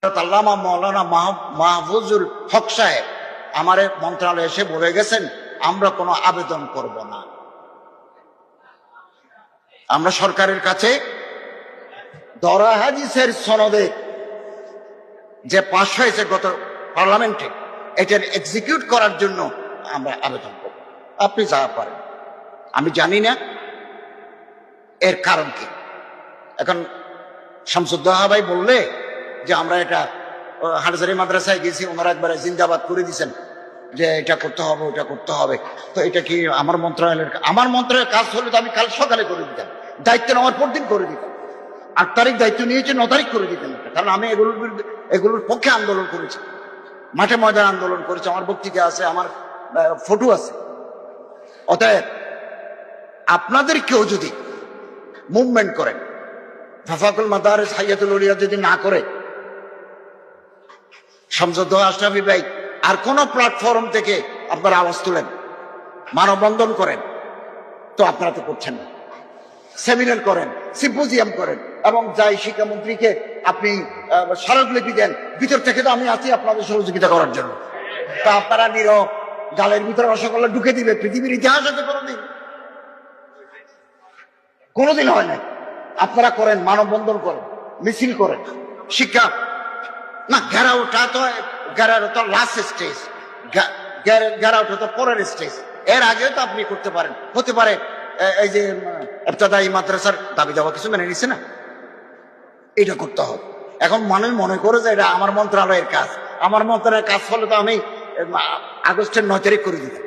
আল্লামা মৌলানা মাহফুজুল হক সাহেব আমার মন্ত্রণালয়ে এসে বলে গেছেন, আমরা কোনো আবেদন করব না। আমরা সরকারের কাছে দরা হাদিসের সনদে যে পাশ হয়েছে গত পার্লামেন্টে, এটার এক্সিকিউট করার জন্য আমরা আবেদন করব। আপনি যা পারেন, আমি জানি না এর কারণ কি। এখন শামসুদ্দোহা ভাই বললে যে আমরা এটা হাটজারি মাদ্রাসায় গেছি, ওনারা একবারে জিন্দাবাদ করে দিয়েছেন যে এটা করতে হবে, ওটা করতে হবে। তো এটা কি আমার মন্ত্রণালয়ের কাজ হলে তো আমি কাল সকালে করে দিতাম, দায়িত্ব নেওয়ার পর দিন করে দিতাম। 8 তারিখ দায়িত্ব নিয়েছে, 9 তারিখ করে দিতেন, কারণ আমি এগুলোর পক্ষে আন্দোলন করেছি, মাঠে ময়দান আন্দোলন করেছি, আমার বক্তৃতা আছে, আমার ফটো আছে। অতএব আপনাদের কেউ যদি মুভমেন্ট করেন, ফাফাকুল মাদারিস হাইয়াতুল উলিয়া যদি না করে, শামসুদ্দোহা আশরাফী ভাই আর কোন প্ল্যাটফর্ম থেকে আপনারা আওয়াজ তুলেন, মানববন্ধন করেন, তো আপনারা তো করছেন না। সেমিনার করেন, সিম্পোজিয়াম করেন, এবং যাই শিক্ষামন্ত্রীকে আপনি স্মারকলিপি দেন, ভিতর থেকে তো আমি আছি আপনাদের সহযোগিতা করার জন্য। তা আপনারা নীরব, গালের ভিতরে রসগোল্লা ঢুকে দিবে, পৃথিবীর ইতিহাস আছে কোনোদিন হয় নাই। আপনারা করেন, মানববন্ধন করেন, মিছিল করেন, শিক্ষা না ঘেরাওটা তো লাস্ট স্টেজ, ঘেরাওটা তো পরের স্টেজ, এর আগেও তো আপনি করতে পারেন। হতে পারে এই যে ইবতেদায়ী মাদ্রাসার দাবি দাওয়া কিছু মেনে নিচ্ছে না, এটা করতে হবে। এখন মানুষ মনে করে যে এটা আমার মন্ত্রণালয়ের কাজ, আমার মন্ত্রণালয়ের কাজ হলে তো আমি আগস্টের 9 তারিখ করে দিতাম।